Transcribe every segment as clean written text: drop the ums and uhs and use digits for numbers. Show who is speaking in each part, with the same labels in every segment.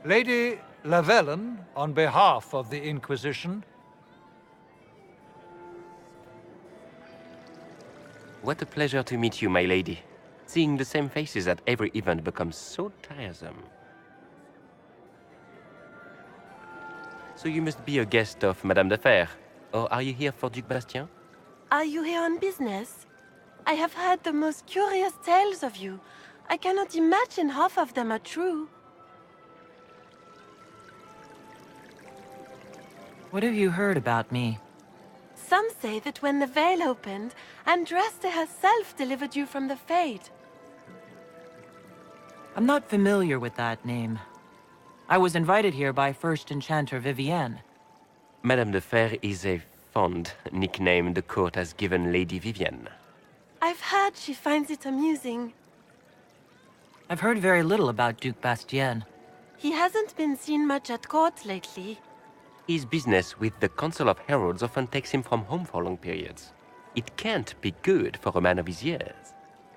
Speaker 1: Lady Lavellan, on behalf of the Inquisition.
Speaker 2: What a pleasure to meet you, my lady. Seeing the same faces at every event becomes so tiresome. So you must be a guest of Madame de Fer, or are you here for Duc Bastien?
Speaker 3: Are you here on business? I have heard the most curious tales of you. I cannot imagine half of them are true.
Speaker 4: What have you heard about me?
Speaker 3: Some say that when the veil opened, Andraste herself delivered you from the Fade.
Speaker 4: I'm not familiar with that name. I was invited here by First Enchanter Vivienne.
Speaker 2: Madame de Fer is a fond nickname the court has given Lady Vivienne.
Speaker 3: I've heard she finds it amusing.
Speaker 4: I've heard very little about Duc Bastien.
Speaker 3: He hasn't been seen much at court lately.
Speaker 2: His business with the Council of Heralds often takes him from home for long periods. It can't be good for a man of his years.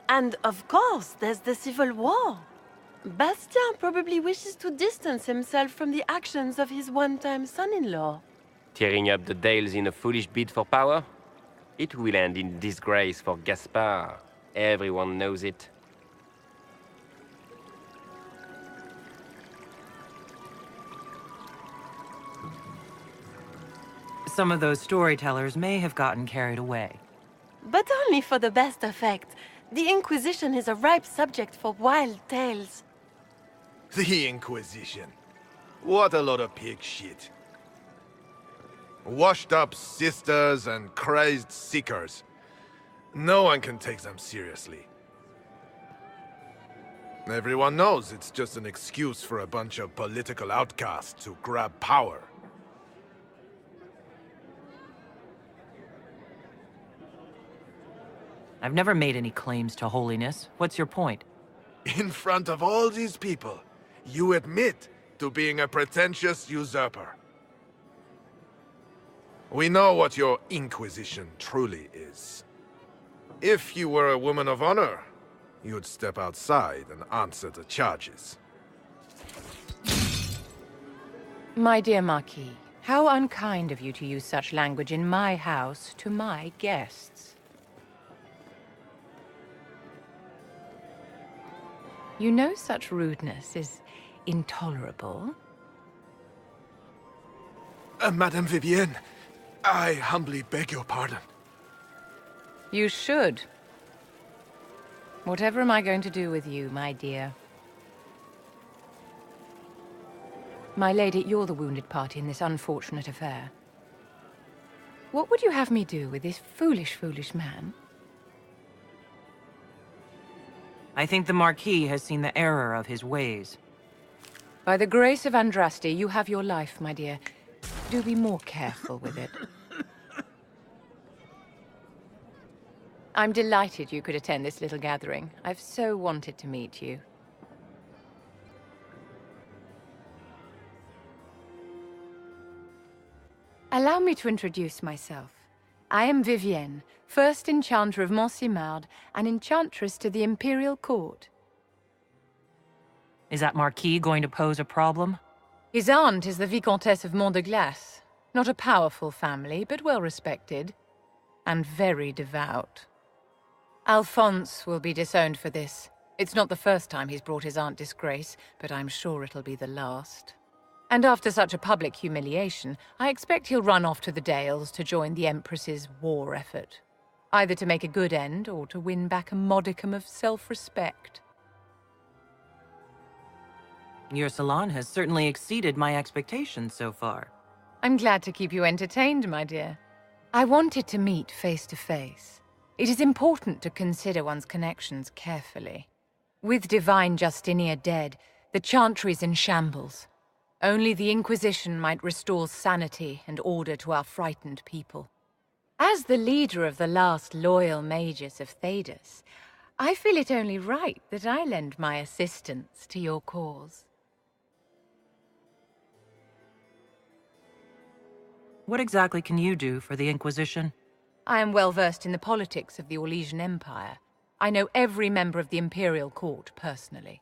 Speaker 3: And of course, there's the Civil War. Bastien probably wishes to distance himself from the actions of his one-time son-in-law.
Speaker 2: Tearing up the Dales in a foolish bid for power? It will end in disgrace for Gaspard. Everyone knows it.
Speaker 4: Some of those storytellers may have gotten carried away.
Speaker 3: But only for the best effect. The Inquisition is a ripe subject for wild tales.
Speaker 5: The Inquisition. What a lot of pig shit. Washed-up sisters and crazed seekers. No one can take them seriously. Everyone knows it's just an excuse for a bunch of political outcasts to grab power.
Speaker 4: I've never made any claims to holiness. What's your point?
Speaker 5: In front of all these people, you admit to being a pretentious usurper. We know what your Inquisition truly is. If you were a woman of honor, you'd step outside and answer the charges.
Speaker 6: My dear Marquis, how unkind of you to use such language in my house to my guests. You know such rudeness is intolerable.
Speaker 5: Madame Vivienne, I humbly beg your pardon.
Speaker 6: You should. Whatever am I going to do with you, my dear? My lady, you're the wounded party in this unfortunate affair. What would you have me do with this foolish, foolish man?
Speaker 4: I think the Marquis has seen the error of his ways.
Speaker 6: By the grace of Andraste, you have your life, my dear. Do be more careful with it. I'm delighted you could attend this little gathering. I've so wanted to meet you. Allow me to introduce myself. I am Vivienne, first Enchanter of Montsimard and Enchantress to the Imperial Court.
Speaker 4: Is that Marquis going to pose a problem?
Speaker 6: His aunt is the Vicomtesse of Mont de Glace. Not a powerful family, but well respected. And very devout. Alphonse will be disowned for this. It's not the first time he's brought his aunt disgrace, but I'm sure it'll be the last. And after such a public humiliation, I expect he'll run off to the Dales to join the Empress's war effort. Either to make a good end, or to win back a modicum of self-respect.
Speaker 4: Your salon has certainly exceeded my expectations so far.
Speaker 6: I'm glad to keep you entertained, my dear. I wanted to meet face to face. It is important to consider one's connections carefully. With Divine Justinia dead, the Chantry's in shambles. Only the Inquisition might restore sanity and order to our frightened people. As the leader of the last loyal mages of Thedas, I feel it only right that I lend my assistance to your cause.
Speaker 4: What exactly can you do for the Inquisition?
Speaker 6: I am well versed in the politics of the Orlesian Empire. I know every member of the Imperial Court personally.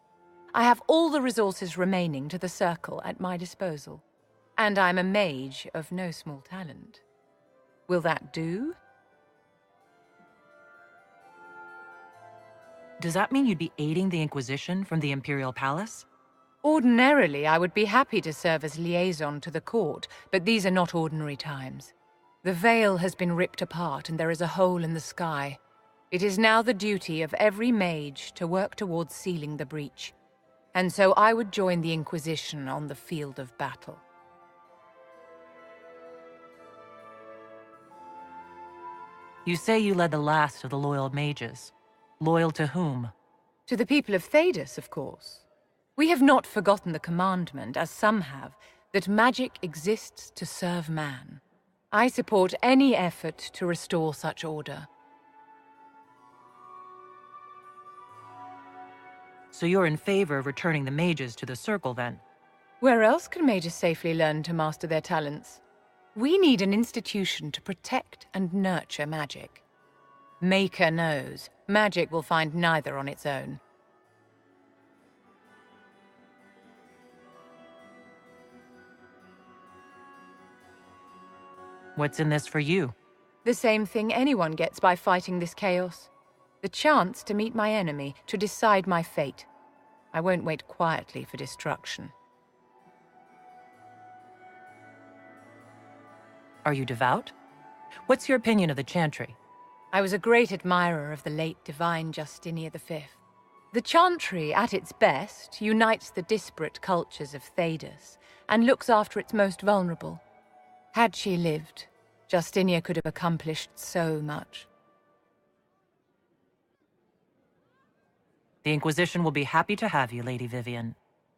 Speaker 6: I have all the resources remaining to the Circle at my disposal. And I'm a mage of no small talent. Will that do?
Speaker 4: Does that mean you'd be aiding the Inquisition from the Imperial Palace?
Speaker 6: Ordinarily, I would be happy to serve as liaison to the court, but these are not ordinary times. The veil has been ripped apart and there is a hole in the sky. It is now the duty of every mage to work towards sealing the breach. And so I would join the Inquisition on the field of battle.
Speaker 4: You say you led the last of the loyal mages. Loyal to whom?
Speaker 6: To the people of Thedas, of course. We have not forgotten the commandment, as some have, that magic exists to serve man. I support any effort to restore such order.
Speaker 4: So you're in favor of returning the mages to the Circle, then?
Speaker 6: Where else can mages safely learn to master their talents? We need an institution to protect and nurture magic. Maker knows, magic will find neither on its own.
Speaker 4: What's in this for you?
Speaker 6: The same thing anyone gets by fighting this chaos. The chance to meet my enemy, to decide my fate. I won't wait quietly for destruction.
Speaker 4: Are you devout? What's your opinion of the Chantry?
Speaker 6: I was a great admirer of the late divine Justinia V. The Chantry, at its best, unites the disparate cultures of Thedas and looks after its most vulnerable. Had she lived, Justinia could have accomplished so much.
Speaker 4: The Inquisition will be happy to have you, Lady Vivian.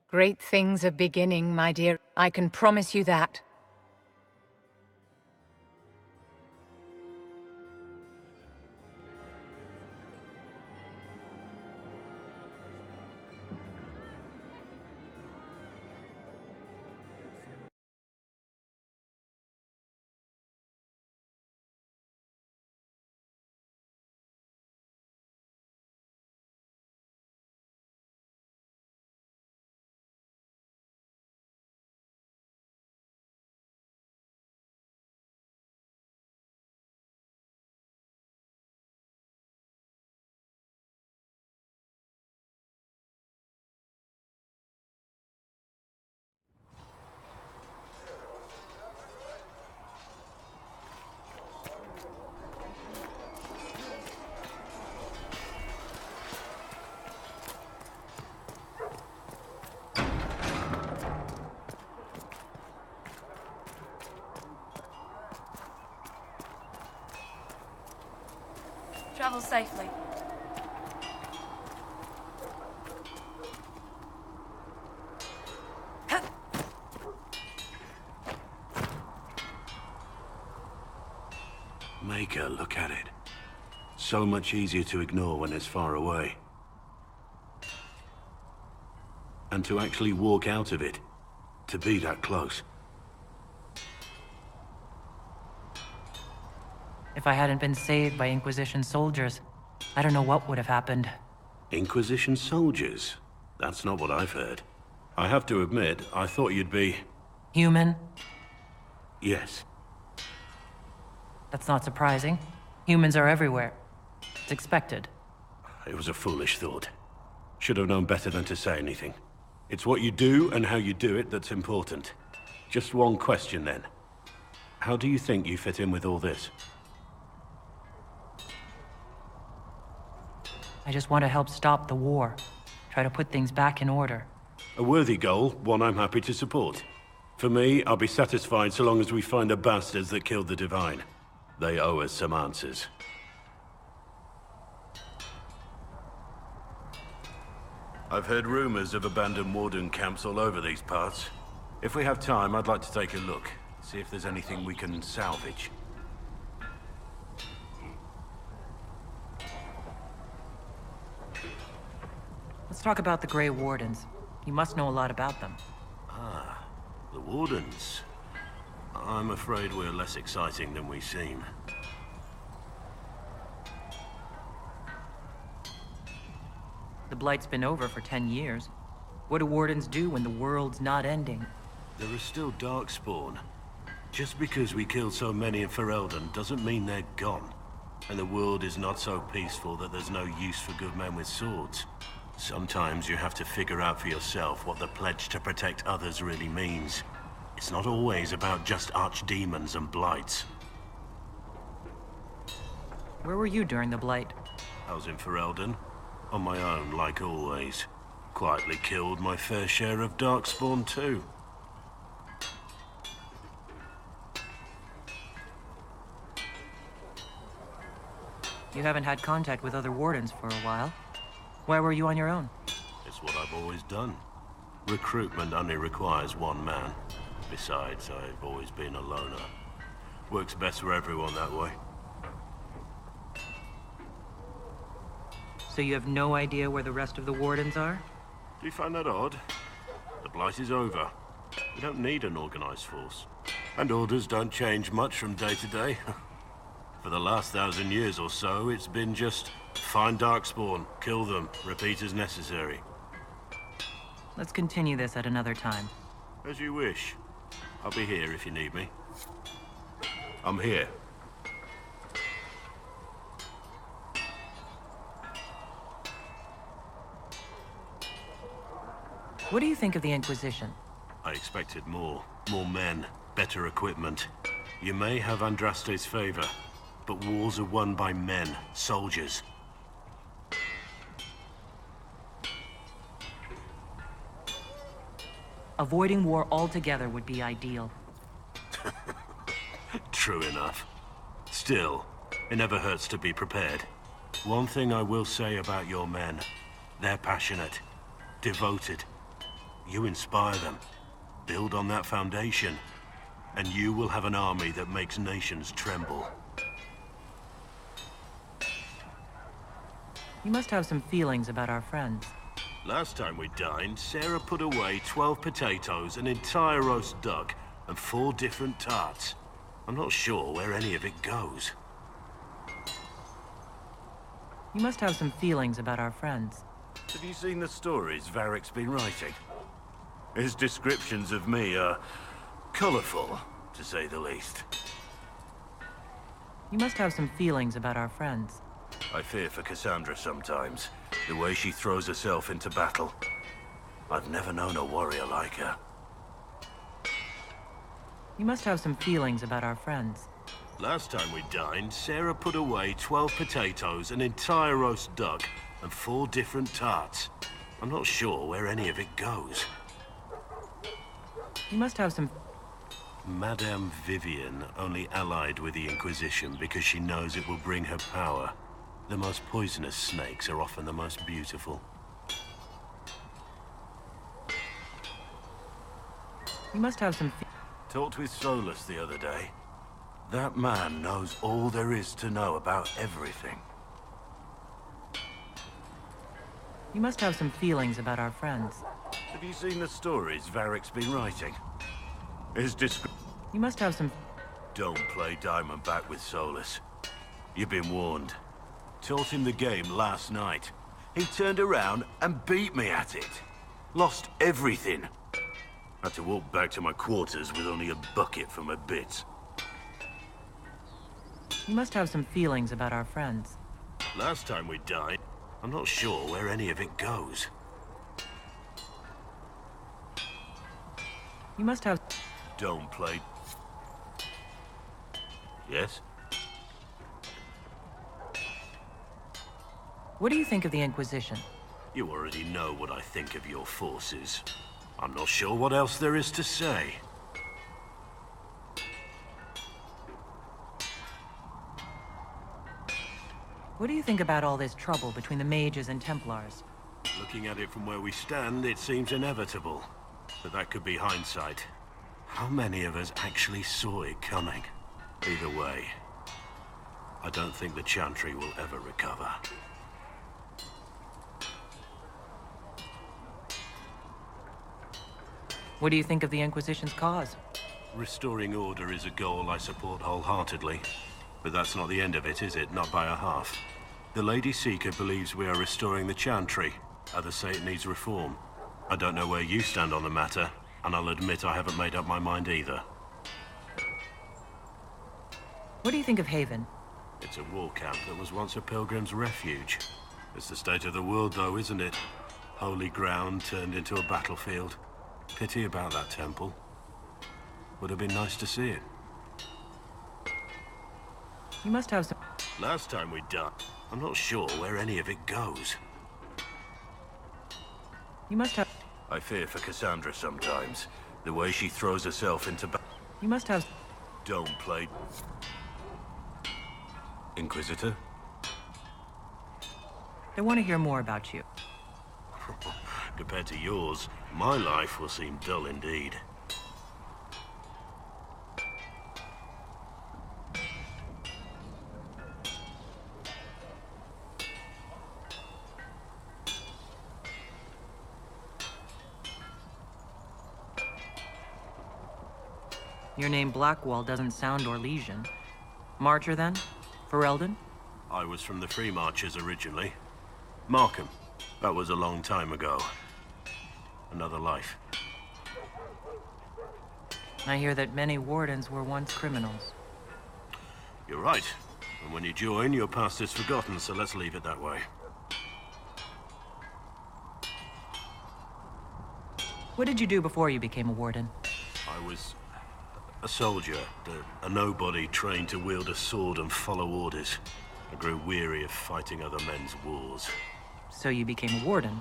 Speaker 6: Great things are beginning, my dear. I can promise you that.
Speaker 7: Travel safely.
Speaker 8: Maker, look at it. So much easier to ignore when it's far away. And to actually walk out of it, to be that close.
Speaker 4: If I hadn't been saved by Inquisition soldiers, I don't know what would have happened.
Speaker 8: Inquisition soldiers? That's not what I've heard. I have to admit, I thought you'd be...
Speaker 4: Human?
Speaker 8: Yes.
Speaker 4: That's not surprising. Humans are everywhere. It's expected.
Speaker 8: It was a foolish thought. Should have known better than to say anything. It's what you do and how you do it that's important. Just one question then. How do you think you fit in with all this?
Speaker 4: I just want to help stop the war. Try to put things back in order.
Speaker 8: A worthy goal, one I'm happy to support. For me, I'll be satisfied so long as we find the bastards that killed the Divine. They owe us some answers. I've heard rumors of abandoned warden camps all over these parts. If we have time, I'd like to take a look. See if there's anything we can salvage.
Speaker 4: Let's talk about the Grey Wardens. You must know a lot about them.
Speaker 8: Ah, the Wardens. I'm afraid we're less exciting than we seem.
Speaker 4: The Blight's been over for 10 years. What do Wardens do when the world's not ending?
Speaker 8: There is still Darkspawn. Just because we killed so many in Ferelden doesn't mean they're gone. And the world is not so peaceful that there's no use for good men with swords. Sometimes you have to figure out for yourself what the pledge to protect others really means. It's not always about just archdemons and blights.
Speaker 4: Where were you during the Blight?
Speaker 8: I was in Ferelden, on my own, like always. Quietly killed my fair share of Darkspawn too.
Speaker 4: You haven't had contact with other Wardens for a while. Why were you on your own?
Speaker 8: It's what I've always done. Recruitment only requires one man. Besides, I've always been a loner. Works best for everyone that way.
Speaker 4: So you have no idea where the rest of the Wardens are?
Speaker 8: Do you find that odd? The Blight is over. We don't need an organized force. And orders don't change much from day to day. For the last 1,000 years or so, it's been just find Darkspawn, kill them, repeat as necessary.
Speaker 4: Let's continue this at another time.
Speaker 8: As you wish. I'll be here if you need me. I'm here.
Speaker 4: What do you think of the Inquisition?
Speaker 8: I expected more. More men, better equipment. You may have Andraste's favor, but wars are won by men, soldiers.
Speaker 4: Avoiding war altogether would be ideal.
Speaker 8: True enough. Still, it never hurts to be prepared. One thing I will say about your men, they're passionate, devoted. You inspire them. Build on that foundation, and you will have an army that makes nations tremble.
Speaker 4: You must have some feelings about our friends.
Speaker 8: Last time we dined, Sarah put away 12 potatoes, an entire roast duck, and 4 different tarts. I'm not sure where any of it goes.
Speaker 4: You must have some feelings about our friends.
Speaker 8: Have you seen the stories Varric's been writing? His descriptions of me are colorful, to say the least.
Speaker 4: You must have some feelings about our friends.
Speaker 8: I fear for Cassandra sometimes, the way she throws herself into battle. I've never known a warrior like her.
Speaker 4: You must have some feelings about our friends.
Speaker 8: Last time we dined, Sarah put away 12 potatoes, an entire roast duck, and 4 different tarts. I'm not sure where any of it goes.
Speaker 4: You must have some...
Speaker 8: Madame Vivian only allied with the Inquisition because she knows it will bring her power. The most poisonous snakes are often the most beautiful.
Speaker 4: You must have some...
Speaker 8: Talked with Solus the other day. That man knows all there is to know about everything.
Speaker 4: You must have some feelings about our friends.
Speaker 8: Have you seen the stories Varric's been writing? His
Speaker 4: You must have some...
Speaker 8: Don't play Diamondback with Solus. You've been warned. Taught him the game last night. He turned around and beat me at it. Lost everything. Had to walk back to my quarters with only a bucket for my bits.
Speaker 4: You must have some feelings about our friends.
Speaker 8: Last time we dined, I'm not sure where any of it goes.
Speaker 4: You must have...
Speaker 8: Don't play... Yes?
Speaker 4: What do you think of the Inquisition?
Speaker 8: You already know what I think of your forces. I'm not sure what else there is to say.
Speaker 4: What do you think about all this trouble between the mages and Templars?
Speaker 8: Looking at it from where we stand, it seems inevitable. But that could be hindsight. How many of us actually saw it coming? Either way, I don't think the Chantry will ever recover.
Speaker 4: What do you think of the Inquisition's cause?
Speaker 8: Restoring order is a goal I support wholeheartedly. But that's not the end of it, is it? Not by a half. The Lady Seeker believes we are restoring the Chantry. Others say it needs reform. I don't know where you stand on the matter, and I'll admit I haven't made up my mind either.
Speaker 4: What do you think of Haven?
Speaker 8: It's a war camp that was once a pilgrim's refuge. It's the state of the world, though, isn't it? Holy ground turned into a battlefield. Pity about that temple. Would have been nice to see it.
Speaker 4: You must have some...
Speaker 8: Last time we done, I'm not sure where any of it goes.
Speaker 4: You must have...
Speaker 8: I fear for Cassandra sometimes. The way she throws herself into
Speaker 4: You must have...
Speaker 8: Don't play... Inquisitor?
Speaker 4: I want to hear more about you.
Speaker 8: Compared to yours, my life will seem dull indeed.
Speaker 4: Your name Blackwall doesn't sound Orlesian. Marcher, then? Ferelden?
Speaker 8: I was from the Free Marchers originally. Markham. That was a long time ago. Another life.
Speaker 4: I hear that many wardens were once criminals.
Speaker 8: You're right. And when you join, your past is forgotten, so let's leave it that way.
Speaker 4: What did you do before you became a warden?
Speaker 8: I was a soldier, a nobody trained to wield a sword and follow orders. I grew weary of fighting other men's wars.
Speaker 4: So you became a warden?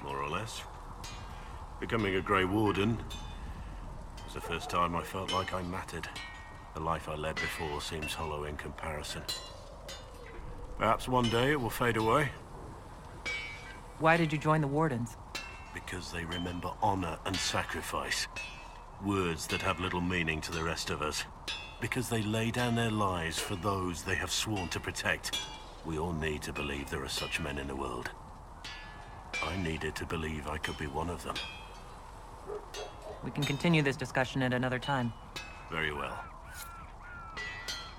Speaker 8: More or less. Becoming a Grey Warden was the first time I felt like I mattered. The life I led before seems hollow in comparison. Perhaps one day it will fade away.
Speaker 4: Why did you join the Wardens?
Speaker 8: Because they remember honor and sacrifice. Words that have little meaning to the rest of us. Because they lay down their lives for those they have sworn to protect. We all need to believe there are such men in the world. I needed to believe I could be one of them.
Speaker 4: We can continue this discussion at another time.
Speaker 8: Very well.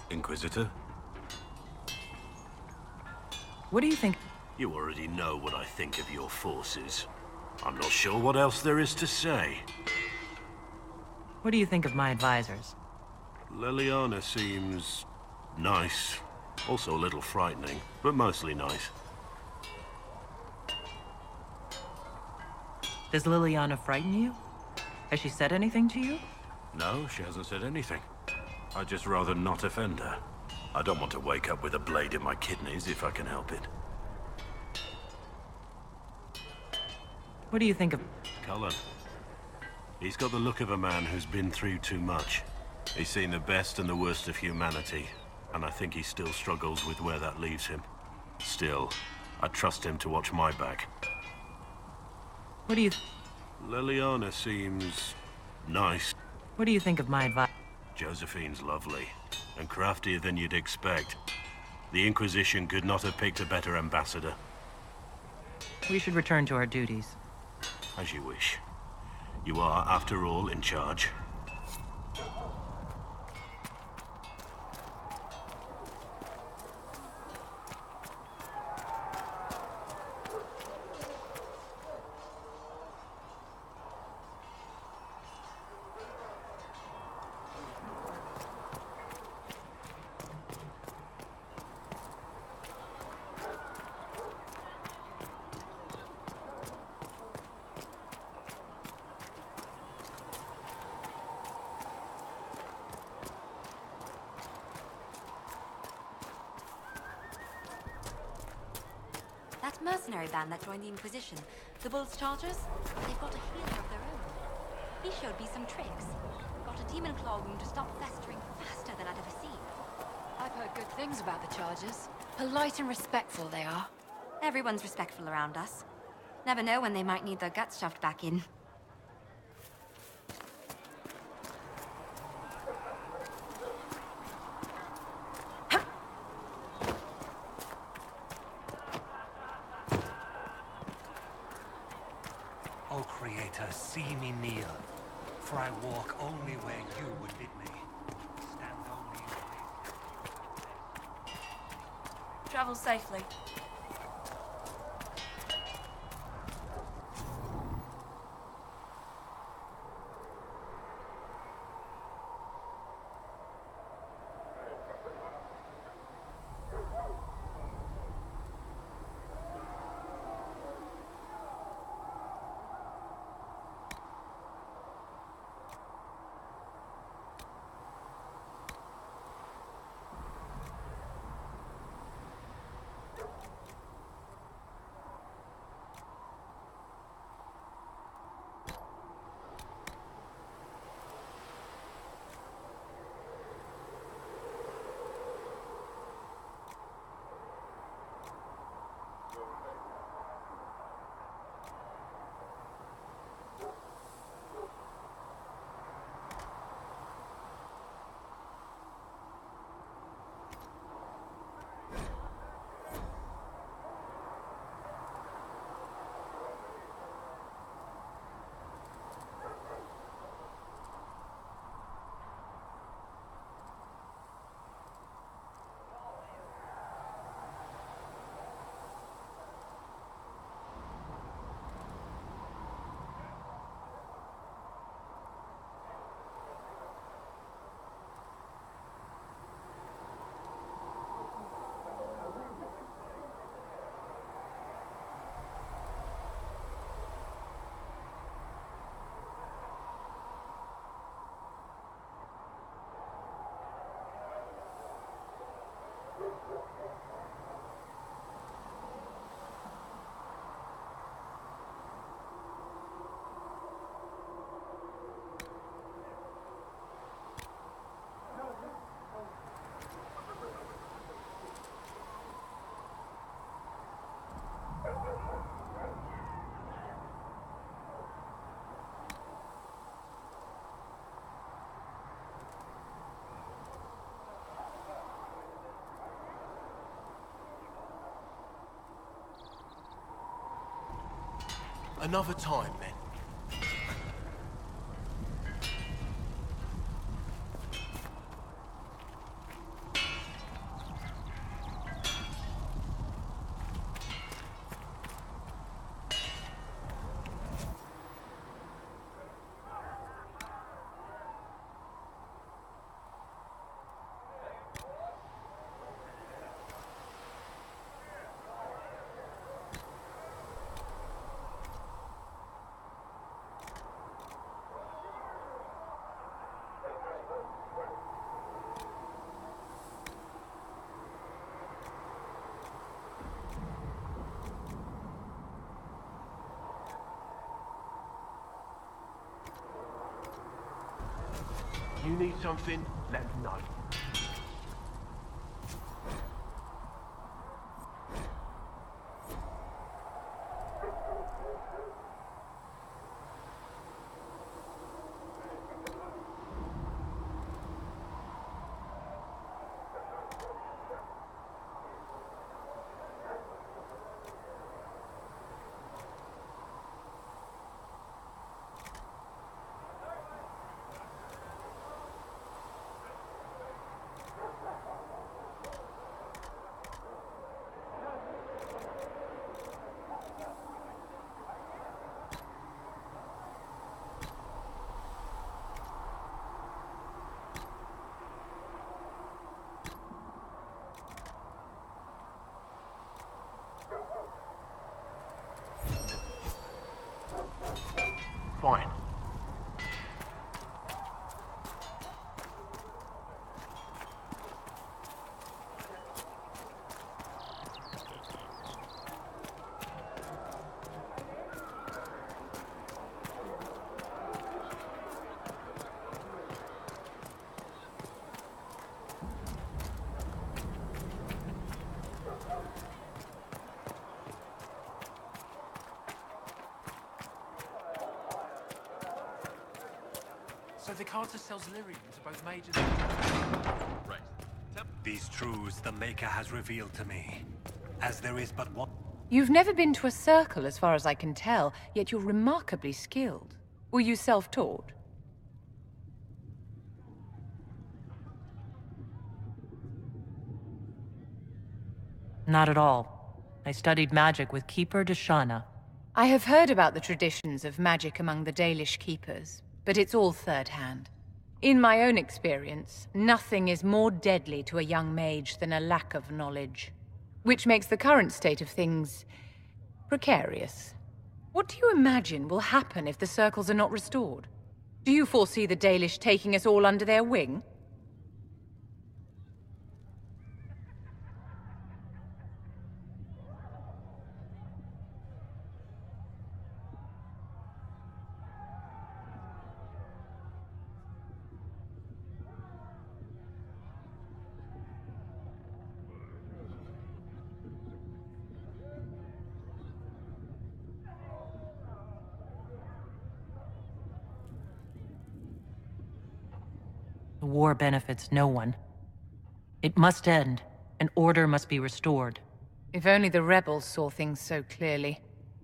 Speaker 8: Inquisitor?
Speaker 4: What do you think?
Speaker 8: You already know what I think of your forces. I'm not sure what else there is to say.
Speaker 4: What do you think of my advisors?
Speaker 8: Leliana seems nice. Also a little frightening, but mostly nice.
Speaker 4: Does Liliana frighten you? Has she said anything to you?
Speaker 8: No, she hasn't said anything. I'd just rather not offend her. I don't want to wake up with a blade in my kidneys if I can help it.
Speaker 4: What do you think of...
Speaker 8: Cullen. He's got the look of a man who's been through too much. He's seen the best and the worst of humanity, and I think he still struggles with where that leaves him. Still, I trust him to watch my back.
Speaker 4: What do you...
Speaker 8: Leliana seems nice.
Speaker 4: What do you think of my advice?
Speaker 8: Josephine's lovely, and craftier than you'd expect. The Inquisition could not have picked a better ambassador.
Speaker 4: We should return to our duties.
Speaker 8: As you wish. You are, after all, in charge.
Speaker 9: That mercenary band that joined the Inquisition, the Bulls Chargers, they've got a healer of their own. He showed me some tricks. Got a demon claw wound to stop festering faster than I'd ever seen.
Speaker 7: I've heard good things about the Chargers. Polite and respectful they are.
Speaker 9: Everyone's respectful around us. Never know when they might need their guts shoved back in.
Speaker 10: O Creator, see me kneel, for I walk only where you would bid me. Stand only in
Speaker 7: Travel safely.
Speaker 10: Another time, then.
Speaker 11: You need something? Let me know. Fine.
Speaker 10: So the Carter sells lyrium to both mages. Right. These truths the Maker has revealed to me, as there is but one.
Speaker 6: You've never been to a circle, as far as I can tell, yet you're remarkably skilled. Were you self-taught?
Speaker 4: Not at all. I studied magic with Keeper Danyssa.
Speaker 6: I have heard about the traditions of magic among the Dalish keepers, but it's all third-hand. In my own experience, nothing is more deadly to a young mage than a lack of knowledge, which makes the current state of things precarious. What do you imagine will happen if the circles are not restored? Do you foresee the Dalish taking us all under their wing?
Speaker 4: The war benefits no one. It must end, and order must be restored.
Speaker 6: If only the rebels saw things so clearly.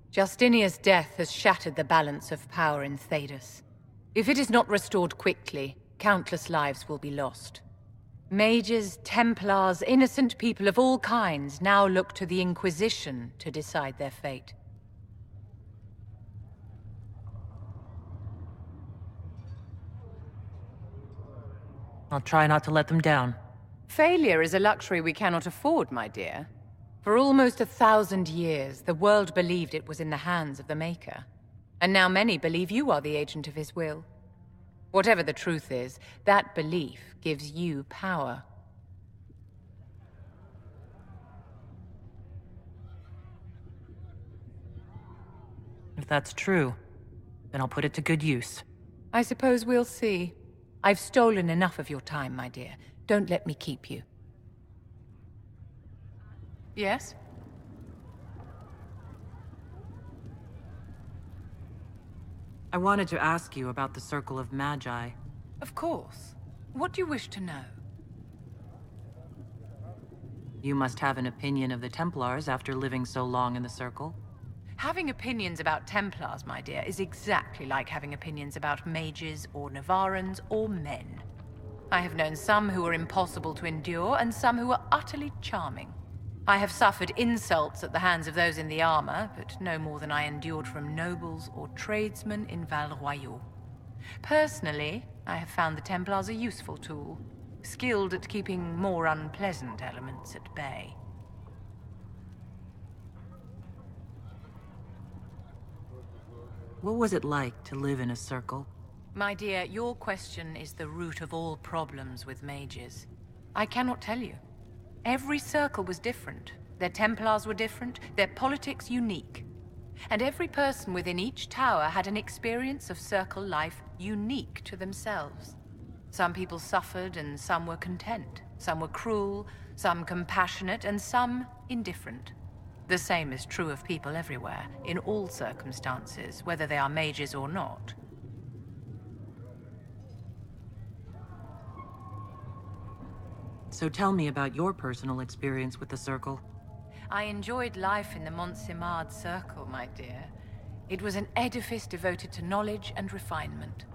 Speaker 6: Justinia's death has shattered the balance of power in Thedas. If it is not restored quickly, countless lives will be lost. Mages, Templars, innocent people of all kinds now look to the Inquisition to decide their fate.
Speaker 4: I'll try not to let them down.
Speaker 6: Failure is a luxury we cannot afford, my dear. For almost 1,000 years, the world believed it was in the hands of the Maker. And now many believe you are the agent of his will. Whatever the truth is, that belief gives you power.
Speaker 4: If that's true, then I'll put it to good use.
Speaker 6: I suppose we'll see. I've stolen enough of your time, my dear. Don't let me keep you. Yes?
Speaker 4: I wanted to ask you about the Circle of Magi.
Speaker 6: Of course. What do you wish to know?
Speaker 4: You must have an opinion of the Templars after living so long in the Circle.
Speaker 6: Having opinions about Templars, my dear, is exactly like having opinions about mages or Navarrans or men. I have known some who are impossible to endure and some who are utterly charming. I have suffered insults at the hands of those in the armor, but no more than I endured from nobles or tradesmen in Val Royaux. Personally, I have found the Templars a useful tool, skilled at keeping more unpleasant elements at bay.
Speaker 4: What was it like to live in a circle?
Speaker 6: My dear, your question is the root of all problems with mages. I cannot tell you. Every circle was different. Their Templars were different, their politics unique. And every person within each tower had an experience of circle life unique to themselves. Some people suffered and some were content. Some were cruel, some compassionate, and some indifferent. The same is true of people everywhere, in all circumstances, whether they are mages or not.
Speaker 4: So tell me about your personal experience with the Circle.
Speaker 6: I enjoyed life in the Montsimard Circle, my dear. It was an edifice devoted to knowledge and refinement.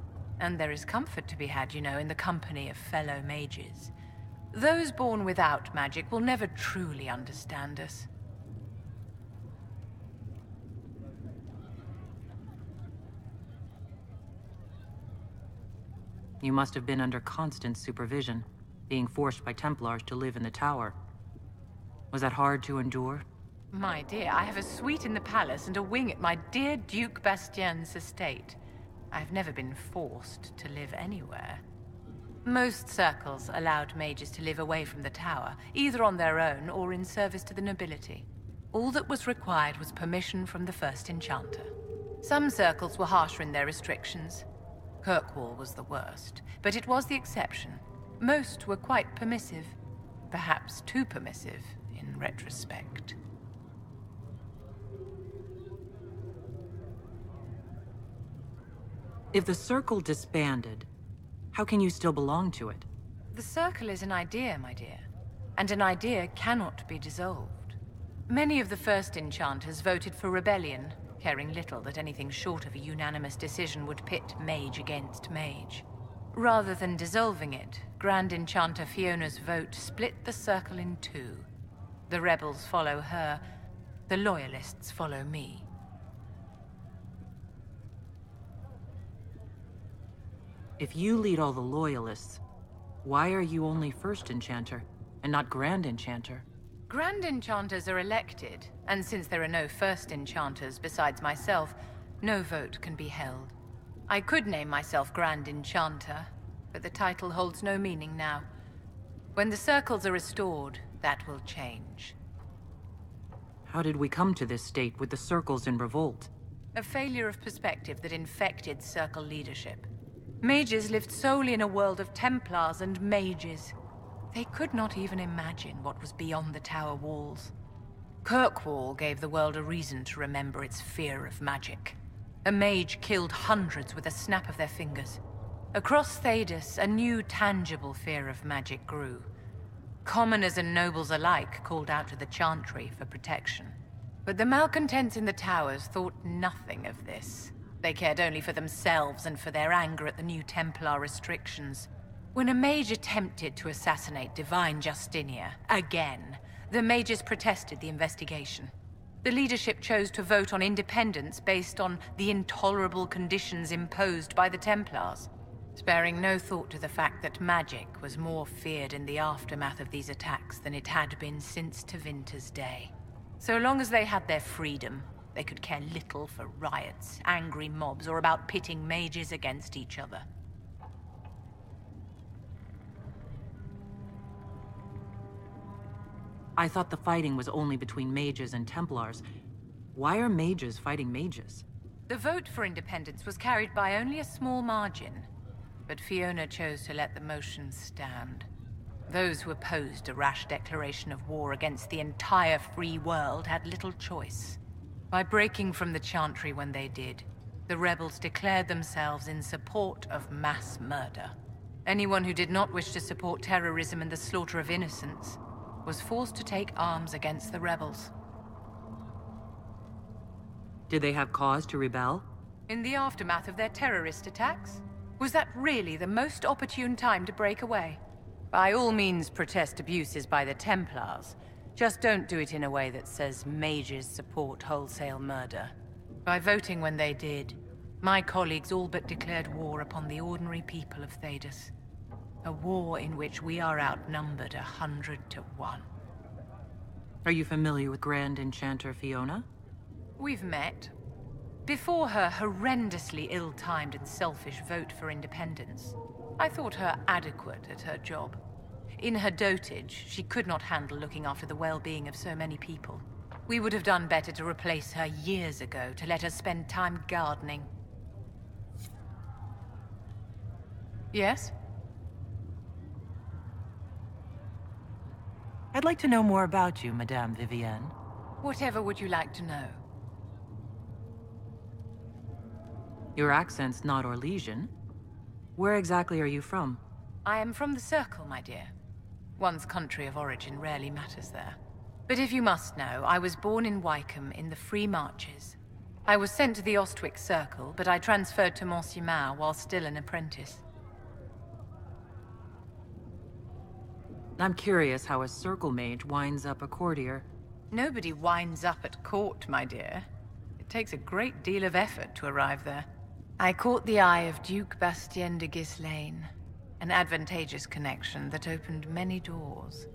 Speaker 6: And there is comfort to be had, you know, in the company of fellow mages. Those born without magic will never truly understand us.
Speaker 4: You must have been under constant supervision, being forced by Templars to live in the tower. Was that hard to endure?
Speaker 6: My dear, I have a suite in the palace and a wing at my dear Duke Bastien's estate. I've never been forced to live anywhere. Most circles allowed mages to live away from the tower, either on their own or in service to the nobility. All that was required was permission from the first enchanter. Some circles were harsher in their restrictions. Kirkwall was the worst, but it was the exception. Most were quite permissive, perhaps too permissive in retrospect.
Speaker 4: If the Circle disbanded, how can you still belong to it?
Speaker 6: The Circle is an idea, my dear, and an idea cannot be dissolved. Many of the first enchanters voted for rebellion, caring little that anything short of a unanimous decision would pit mage against mage. Rather than dissolving it, Grand Enchanter Fiona's vote split the Circle in two. The rebels follow her, the loyalists follow me.
Speaker 4: If you lead all the loyalists, why are you only First Enchanter, and not Grand Enchanter?
Speaker 6: Grand Enchanters are elected, and since there are no First Enchanters besides myself, no vote can be held. I could name myself Grand Enchanter, but the title holds no meaning now. When the circles are restored, that will change.
Speaker 4: How did we come to this state with the circles in revolt?
Speaker 6: A failure of perspective that infected circle leadership. Mages lived solely in a world of Templars and mages. They could not even imagine what was beyond the tower walls. Kirkwall gave the world a reason to remember its fear of magic. A mage killed hundreds with a snap of their fingers. Across Thedas, a new tangible fear of magic grew. Commoners and nobles alike called out to the Chantry for protection. But the malcontents in the towers thought nothing of this. They cared only for themselves and for their anger at the new Templar restrictions. When a mage attempted to assassinate Divine Justinia, again, the mages protested the investigation. The leadership chose to vote on independence based on the intolerable conditions imposed by the Templars, sparing no thought to the fact that magic was more feared in the aftermath of these attacks than it had been since Tevinter's day. So long as they had their freedom, they could care little for riots, angry mobs, or about pitting mages against each other.
Speaker 4: I thought the fighting was only between mages and Templars. Why are mages fighting mages?
Speaker 6: The vote for independence was carried by only a small margin, but Fiona chose to let the motion stand. Those who opposed a rash declaration of war against the entire free world had little choice. By breaking from the Chantry when they did, the rebels declared themselves in support of mass murder. Anyone who did not wish to support terrorism and the slaughter of innocents was forced to take arms against the rebels.
Speaker 4: Did they have cause to rebel?
Speaker 6: In the aftermath of their terrorist attacks? Was that really the most opportune time to break away? By all means, protest abuses by the Templars. Just don't do it in a way that says mages support wholesale murder. By voting when they did, my colleagues all but declared war upon the ordinary people of Thedas. A war in which we are outnumbered 100 to 1.
Speaker 4: Are you familiar with Grand Enchanter Fiona?
Speaker 6: We've met. Before her horrendously ill-timed and selfish vote for independence, I thought her adequate at her job. In her dotage, she could not handle looking after the well-being of so many people. We would have done better to replace her years ago, to let her spend time gardening. Yes?
Speaker 4: I'd like to know more about you, Madame Vivienne.
Speaker 6: Whatever would you like to know?
Speaker 4: Your accent's not Orlesian. Where exactly are you from?
Speaker 6: I am from the Circle, my dear. One's country of origin rarely matters there. But if you must know, I was born in Wycombe in the Free Marches. I was sent to the Ostwick Circle, but I transferred to Monsignor while still an apprentice.
Speaker 4: I'm curious how a Circle mage winds up a courtier.
Speaker 6: Nobody winds up at court, my dear. It takes a great deal of effort to arrive there. I caught the eye of Duke Bastien de Ghislaine, an advantageous connection that opened many doors.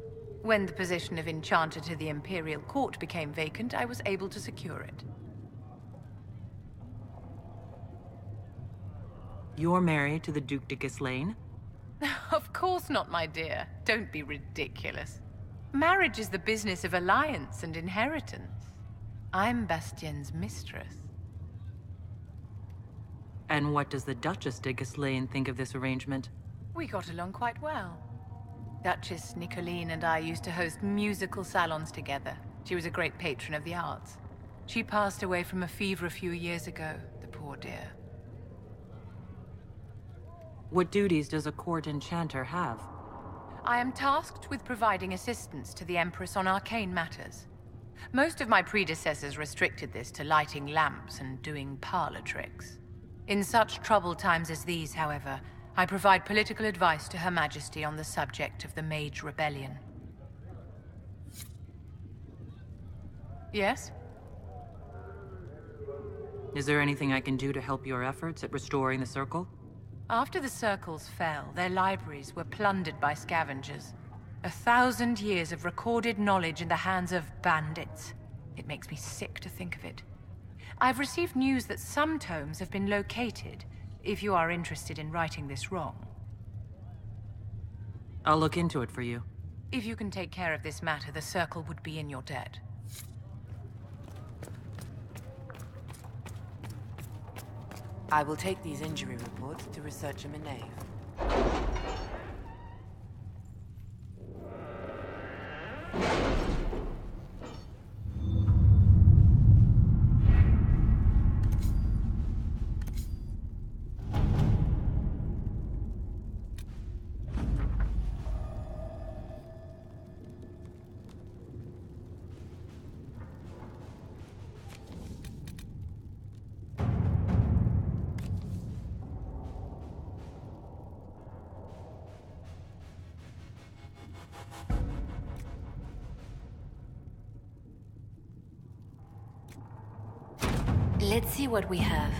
Speaker 6: When the position of Enchanter to the Imperial Court became vacant, I was able to secure it.
Speaker 4: You're married to the Duke de Ghislaine?
Speaker 6: Of course not, my dear. Don't be ridiculous. Marriage is the business of alliance and inheritance. I'm Bastien's mistress.
Speaker 4: And what does the Duchess de Ghislaine think of this arrangement?
Speaker 6: We got along quite well. Duchess Nicoline and I used to host musical salons together. She was a great patron of the arts. She passed away from a fever a few years ago, the poor dear.
Speaker 4: What duties does a court enchanter have?
Speaker 6: I am tasked with providing assistance to the Empress on arcane matters. Most of my predecessors restricted this to lighting lamps and doing parlor tricks. In such troubled times as these, however, I provide political advice to Her Majesty on the subject of the Mage Rebellion. Yes?
Speaker 4: Is there anything I can do to help your efforts at restoring the Circle?
Speaker 6: After the Circles fell, their libraries were plundered by scavengers. 1,000 years of recorded knowledge in the hands of bandits. It makes me sick to think of it. I've received news that some tomes have been located, if you are interested in righting this wrong.
Speaker 4: I'll look into it for you.
Speaker 6: If you can take care of this matter, the Circle would be in your debt.
Speaker 12: I will take these injury reports to researcher Minave.
Speaker 7: Let's see what we have.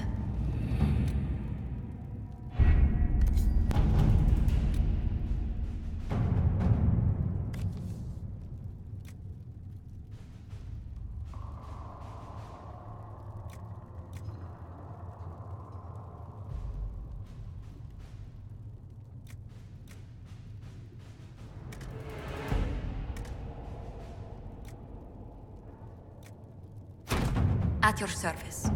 Speaker 7: At your service.